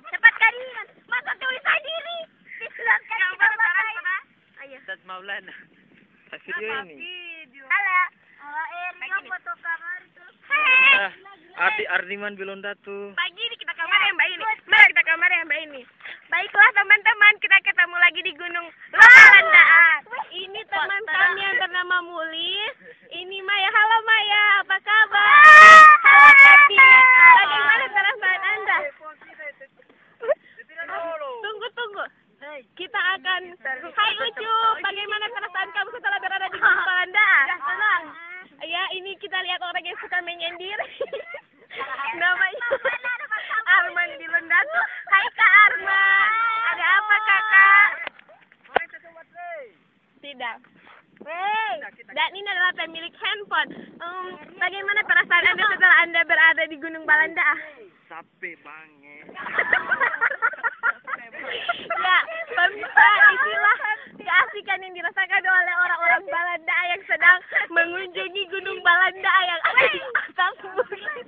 Cepat kalian. Masa tulis sendiri. Diselapkan kita pakai. Ayo. Ustaz Maulana. Kasih video ini. Halo. Yang foto kamar itu. Ardiman Bilonda tuh. Pagi ini kita kamar yang Mbak ini. Mari kita kamar yang Mbak ini. Baiklah teman-teman, kita ketemu lagi di Gunung Balandaan. Ini teman kami yang bernama Mulis. Ini Maya. Halo Maya, apa kabar? Halo Tati. Bagaimana perasaan Anda? Tunggu. Kita akan. Hai Ucu, bagaimana perasaan kamu setelah berada di Gunung Balandaan? Senang. Ya, ini kita lihat orang yang suka menyindir. Namanya Arman di Londatu. Hai Kak Arman. Ada apa Kakak? Tidak. Dan ini adalah pemilik handphone. Bagaimana perasaan Anda setelah Anda berada di Gunung Balanda? Capek banget. Ya, pemirsa, inilah keasikan yang dirasakan oleh orang-orang Balanda yang sedang mengunjungi Gunung Balanda yang ada di atas bukit.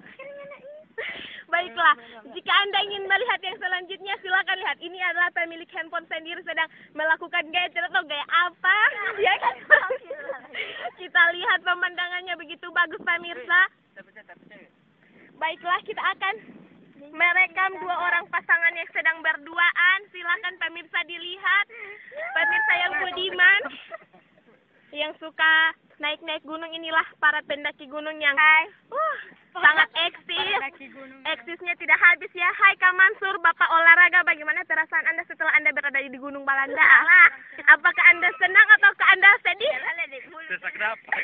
Baiklah, jika Anda ingin melihat yang selanjutnya, silakan lihat. Ini adalah pemilik handphone sendiri sedang melakukan gaya atau gaya apa? Ya kan? Kita lihat pemandangannya begitu bagus, pemirsa. Baiklah, kita akan merekam dua orang pasangan yang sedang berduaan. Silakan pemirsa dilihat. Pemirsa yang budiman, yang suka naik-naik gunung, inilah para pendaki gunung yang sangat eksis. Eksisnya tidak habis ya. Hai Kak Mansur, Bapak olahraga, bagaimana perasaan Anda setelah Anda berada di Gunung Balanda? Apakah Anda senang atau Anda sedih? Sesak napas.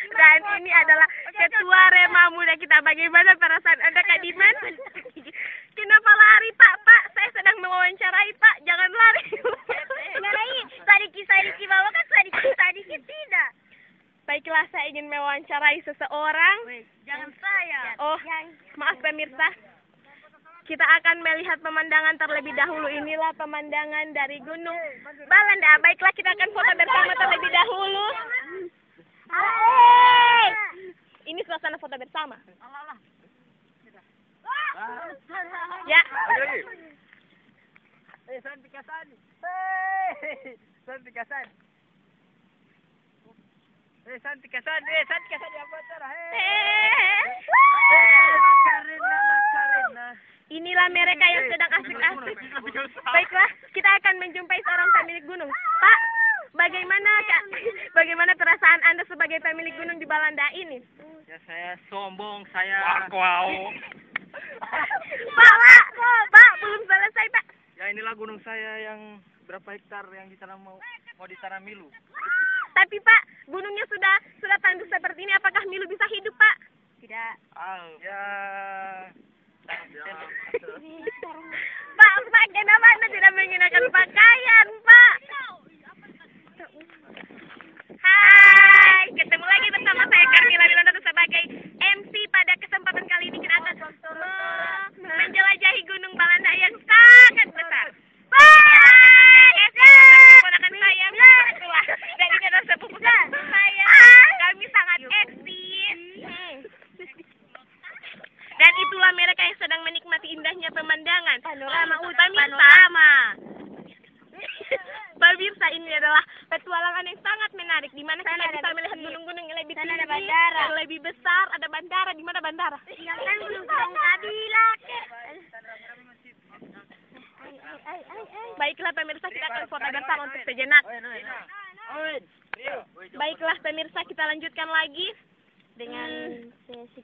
Dan ini adalah ketua Rema Muda kita. Bagaimana perasaan Anda Kak Diman? Kenapa lari Pak? Pak, saya sedang mewawancarai Pak. Jangan lari. Sadiki bawa kan sadiki tidak. Baiklah, saya ingin mewawancarai seseorang. Jangan saya. Oh, maaf pemirsa. Kita akan melihat pemandangan terlebih dahulu. Inilah pemandangan dari Gunung Balanda. Baiklah, kita akan foto bersama terlebih dahulu. Ini suasana foto bersama. Ya. Santi Kasan ya bocor. Inilah mereka yang sedang asik-asik. Baiklah, kita akan menjumpai seorang pemilik gunung. Pak, bagaimana perasaan Anda sebagai pemilik gunung di Balanda ini? Ya saya sombong, saya. Wow. Pak, belum selesai Pak. Ya inilah gunung saya yang berapa hektar yang ditanam mau ditanam milu. Tapi Pak, gunungnya sudah tandus seperti ini, apakah milu bisa hidup Pak? Tidak. Ya. Pak, kenapa Anda tidak menggunakan pakaian Pak? Hai, ketemu lagi bersama saya Carmila Bilonda sebagai MC. Pada kesempatan kali ini kita akan menjelajahi Gunung Balanda yang sangat besar. Ponakan saya, dan ini adalah sepupu saya. Kami sangat eksis. Dan itulah mereka yang sedang menikmati indahnya pemandangan. Pemirsa, ini adalah petualangan yang sangat menarik, di mana kita bisa melihat gunung-gunung yang lebih tinggi, yang lebih besar. Ada bandara. Di mana bandara? Yang kan Gunung Kabila. Baiklah pemirsa, kita akan foto bersama untuk sejenak. Baiklah pemirsa, kita lanjutkan lagi dengan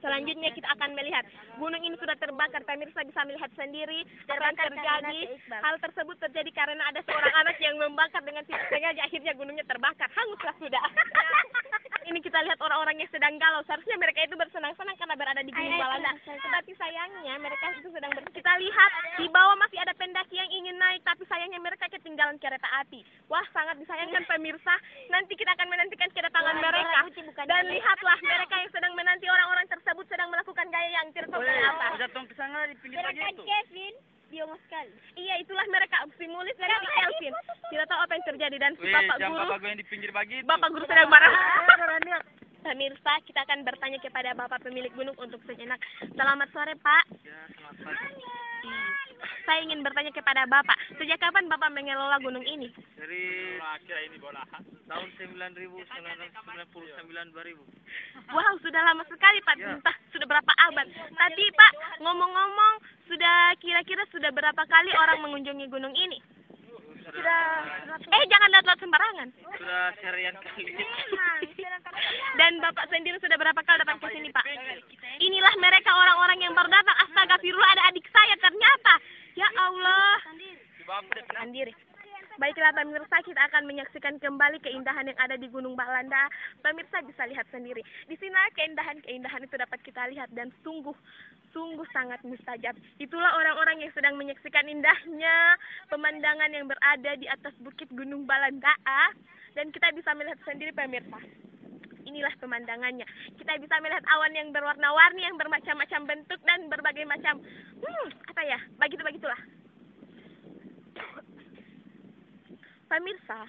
selanjutnya. Kita akan melihat gunung ini sudah terbakar. Pemirsa bisa melihat sendiri apa yang terjadi. Hal tersebut terjadi karena ada seorang anak yang membakar dengan tidak sengaja, akhirnya gunungnya terbakar. Hanguslah sudah. Ini kita lihat orang-orang yang sedang galau. Seharusnya mereka itu bersenang-senang karena berada di Gunung Balanda. Tetapi sayangnya mereka itu sedang kita lihat di bawah masih ada pendaki yang ingin naik, tapi sayangnya mereka ketinggalan kereta api. Wah, sangat disayangkan pemirsa. Nanti kita akan menantikan kedatangan mereka. Dan lihatlah mereka yang sedang menanti orang-orang tersebut sedang melakukan gaya yang tidak tahu apa. Datang ke sana di pinggir lagi itu. Kevin, biong sekali. Iya, itulah mereka, si Mulis dan si Kelvin. Tidak tahu apa yang terjadi dan si Bapak Jam Guru. Bapak gue yang di pinggir bagi itu. Bapak Guru sedang marah. Pemirsa, kita akan bertanya kepada Bapak pemilik gunung untuk sejenak. Selamat sore, Pak. Ya, selamat pagi. Saya ingin bertanya kepada Bapak, sejak kapan Bapak mengelola gunung ini? Dari tahun 1999 2000. Wow, sudah lama sekali, Pak. Ya. Entah sudah berapa abad. Tadi, Pak, ngomong-ngomong, kira-kira sudah berapa kali orang mengunjungi gunung ini? Jangan lihat-lihat sembarangan. Sudah serian kali. Dan Bapak sendiri sudah berapa kali datang ke sini, Pak? Inilah mereka orang-orang yang baru datang. Astagfirullah, ada adik saya ternyata. Ya Allah. Sendiri. Baiklah pemirsa, kita akan menyaksikan kembali keindahan yang ada di Gunung Balandaan. Pemirsa bisa lihat sendiri. Di sini keindahan-keindahan itu dapat kita lihat dan sungguh sangat mustajab. Itulah orang-orang yang sedang menyaksikan indahnya pemandangan yang berada di atas bukit Gunung Balandaan. Dan kita bisa melihat sendiri pemirsa. Inilah pemandangannya. Kita bisa melihat awan yang berwarna-warni, yang bermacam-macam bentuk dan berbagai macam begitulah. Pemirsa,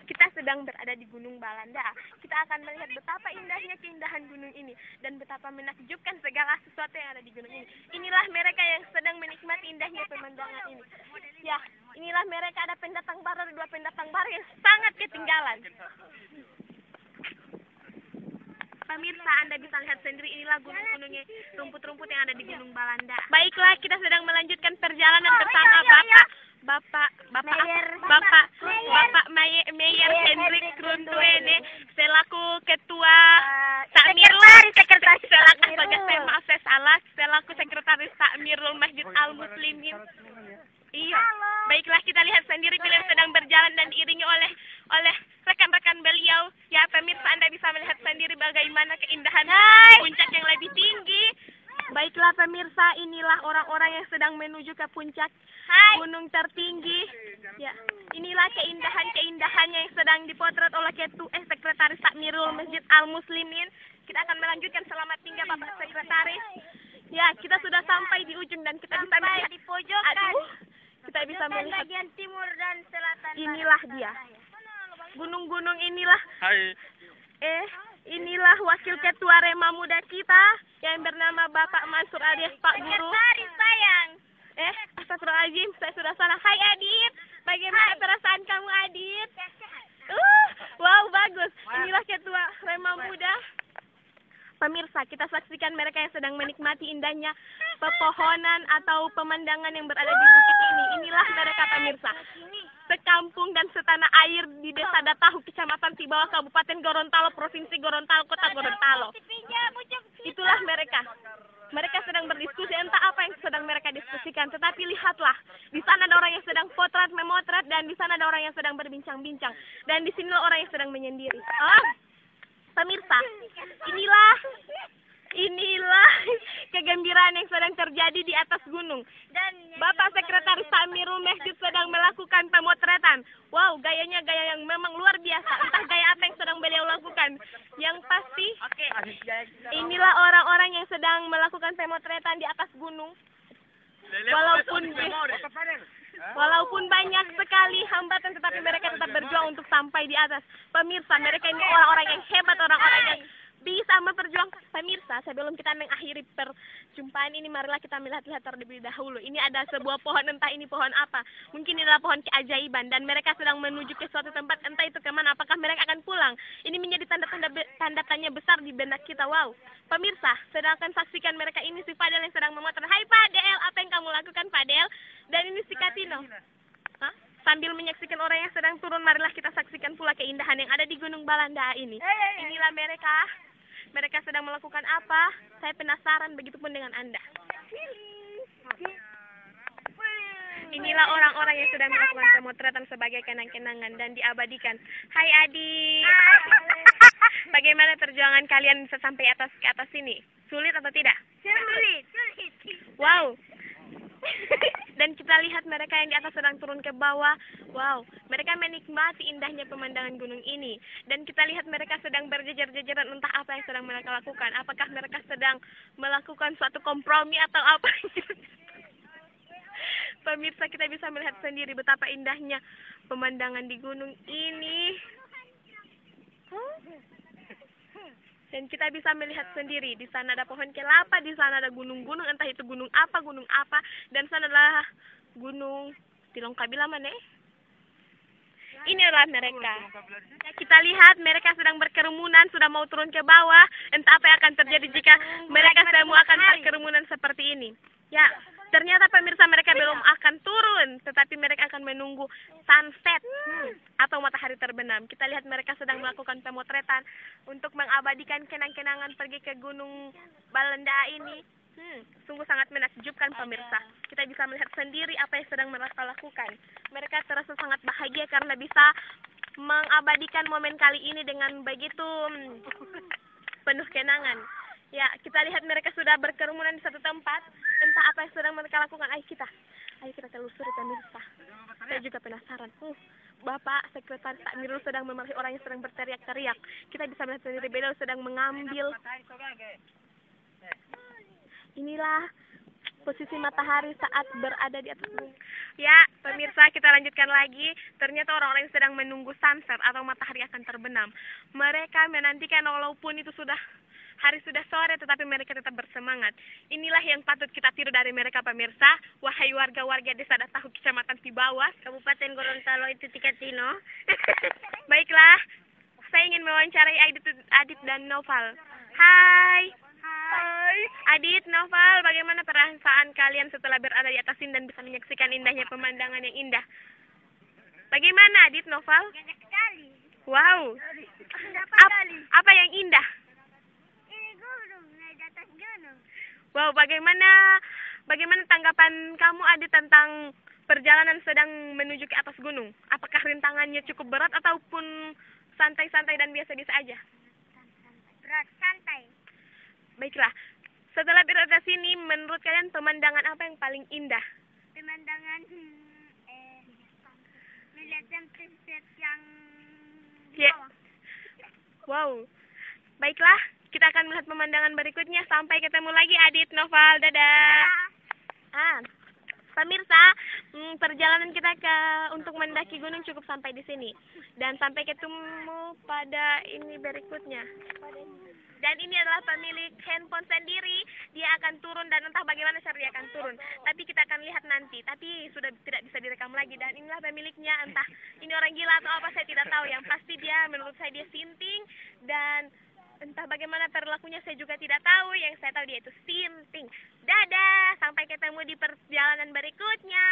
kita sedang berada di Gunung Balandaan. Kita akan melihat betapa indahnya keindahan gunung ini dan betapa menakjubkan segala sesuatu yang ada di gunung ini. Inilah mereka yang sedang menikmati indahnya pemandangan ini. Ya, inilah mereka, ada pendatang baru, dua pendatang baru yang sangat ketinggalan. Pemirsa, Anda bisa lihat sendiri, inilah gunung-gunungnya, rumput-rumput yang ada di Gunung Balandaan. Baiklah, kita sedang melanjutkan perjalanan bersama Bapak Mayer Hendrik Runtuene selaku Ketua Takmirul selaku Sekretaris Takmirul Masjid Al Muslimin. Iya. Baiklah, kita lihat sendiri beliau sedang berjalan dan diiringi oleh rekan-rekan beliau. Ya, pemirsa, Anda bisa melihat sendiri bagaimana keindahan puncak yang lebih tinggi. Baiklah pemirsa, inilah orang-orang yang sedang menuju ke puncak gunung tertinggi. Ya, inilah keindahan-keindahannya yang sedang dipotret oleh Sekretaris Takmirul Masjid Al Muslimin. Kita akan melanjutkan. Selamat tinggal Bapak Sekretaris. Ya, kita sudah sampai di ujung dan kita bisa melihat di pojokan. Kita bisa melihat bagian timur dan selatan. Inilah dia. Gunung-gunung inilah. Hai. Inilah wakil ketua Rema Muda kita yang bernama Bapak Mansur alias Pak Guru. Sekretaris sayang. Astagfirullahaladzim, saya sudah salah. Hai Adit, bagaimana perasaan kamu Adit? Wow, bagus. Inilah ketua Rema Muda. Pemirsa, kita saksikan mereka yang sedang menikmati indahnya pepohonan atau pemandangan yang berada di bukit ini. Inilah mereka pemirsa. Sekampung dan setanah air di Desa Datahu, Kecamatan Tibawa, Kabupaten Gorontalo, Provinsi Gorontalo, Kota Gorontalo. Itulah mereka. Mereka sedang berdiskusi, entah apa yang sedang mereka diskusikan. Tetapi lihatlah, di sana ada orang yang sedang memotret, dan di sana ada orang yang sedang berbincang-bincang. Dan di sinilah orang yang sedang menyendiri. Pemirsa, inilah kegembiraan yang sedang terjadi di atas gunung. Dan Bapak Sekretaris Takmirul Masjid sedang melakukan pemotretan. Wow, gayanya gaya yang memang luar biasa. Entah gaya apa yang sedang beliau lakukan. Yang pasti, inilah orang-orang yang sedang melakukan pemotretan di atas gunung. Walaupun banyak sekali hambatan, tetapi mereka tetap berjuang untuk sampai di atas. Pemirsa, mereka ini orang-orang yang hebat, orang-orang yang bisa memperjuangkan. Pemirsa, sebelum kita mengakhiri perjumpaan ini, marilah kita melihat-lihat terlebih dahulu. Ini ada sebuah pohon, entah ini pohon apa. Mungkin ini adalah pohon keajaiban, dan mereka sedang menuju ke suatu tempat, entah itu kemana. Apakah mereka akan pulang? Ini menjadi tanda tanya besar di benak kita. Wow. Pemirsa, sedangkan saksikan mereka, ini si Fadel yang sedang memotret. Hai Fadel, apa yang kamu lakukan Fadel? Dan ini si Katino. Sambil menyaksikan orang yang sedang turun, marilah kita saksikan pula keindahan yang ada di Gunung Balandaan ini. Inilah mereka. Mereka sedang melakukan apa? Saya penasaran, begitupun dengan Anda. Inilah orang-orang yang sedang melakukan pemotretan sebagai kenang-kenangan dan diabadikan. Hai Adi. Bagaimana perjuangan kalian bisa sampai ke atas sini? Sulit atau tidak? Sulit. Wow. Dan kita lihat mereka yang di atas sedang turun ke bawah. Wow, mereka menikmati indahnya pemandangan gunung ini. Dan kita lihat mereka sedang berjejer-jejeran, entah apa yang sedang mereka lakukan. Apakah mereka sedang melakukan suatu kompromi atau apa? Pemirsa, kita bisa melihat sendiri betapa indahnya pemandangan di gunung ini. Dan kita bisa melihat sendiri, di sana ada pohon kelapa, di sana ada gunung-gunung, entah itu gunung apa, dan sana adalah gunung Tilongkabila mana? Inilah mereka. Kita lihat mereka sedang berkerumunan, sudah mau turun ke bawah. Entah apa yang akan terjadi jika mereka semua akan berkerumunan seperti ini. Ya, ternyata pemirsa mereka belum akan turun, tetapi mereka akan menunggu sunset atau matahari terbenam. Kita lihat mereka sedang melakukan pemotretan untuk mengabadikan kenang-kenangan pergi ke Gunung Balenda ini. Sungguh sangat menakjubkan pemirsa. Kita bisa melihat sendiri apa yang sedang mereka lakukan. Mereka terasa sangat bahagia karena bisa mengabadikan momen kali ini dengan begitu penuh kenangan. Ya, kita lihat mereka sudah berkerumunan di satu tempat. Entah apa yang sedang mereka lakukan. Ayo kita telusuri pemirsa. Saya juga penasaran. Bapak Sekretaris Takmirul sedang memarahi orang yang sedang berteriak-teriak. Kita bisa melihat sendiri beliau sedang mengambil. Inilah posisi matahari saat berada di atas gunung. Ya, pemirsa, kita lanjutkan lagi. Ternyata orang-orang yang sedang menunggu sunset atau matahari akan terbenam. Mereka menantikan walaupun itu hari sudah sore, tetapi mereka tetap bersemangat. Inilah yang patut kita tiru dari mereka, pemirsa. Wahai warga-warga desa Datahu, Kecamatan Tibawas, Kabupaten Gorontalo itu Tikatino. Baiklah, saya ingin mewawancarai Adit dan Noval. Hai. Adit, Noval, bagaimana perasaan kalian setelah berada di atas sini dan bisa menyaksikan indahnya pemandangan yang indah? Bagaimana, Adit, Noval? Banyak sekali. Wow. Apa yang indah? Ini gunung, naik di atas gunung. Wow, bagaimana tanggapan kamu, Adit, tentang perjalanan sedang menuju ke atas gunung? Apakah rintangannya cukup berat ataupun santai-santai dan biasa-biasa aja? Berat, santai. Baiklah, setelah berada sini, menurut kalian pemandangan apa yang paling indah? Pemandangan melihat sunset yang Ya. bawah. Wow. Baiklah, kita akan melihat pemandangan berikutnya. Sampai ketemu lagi, Adit, Noval. Dadah. Pemirsa, perjalanan kita untuk mendaki gunung cukup sampai di sini. Dan sampai ketemu pada ini berikutnya. Dan ini adalah pemilik handphone sendiri. Dia akan turun dan entah bagaimana cara dia akan turun. Tapi kita akan lihat nanti. Tapi sudah tidak bisa direkam lagi. Dan inilah pemiliknya. Entah ini orang gila atau apa, saya tidak tahu. Yang pasti menurut saya dia sinting. Dan entah bagaimana perilakunya saya juga tidak tahu. Yang saya tahu dia itu sinting. Dadah. Sampai ketemu di perjalanan berikutnya.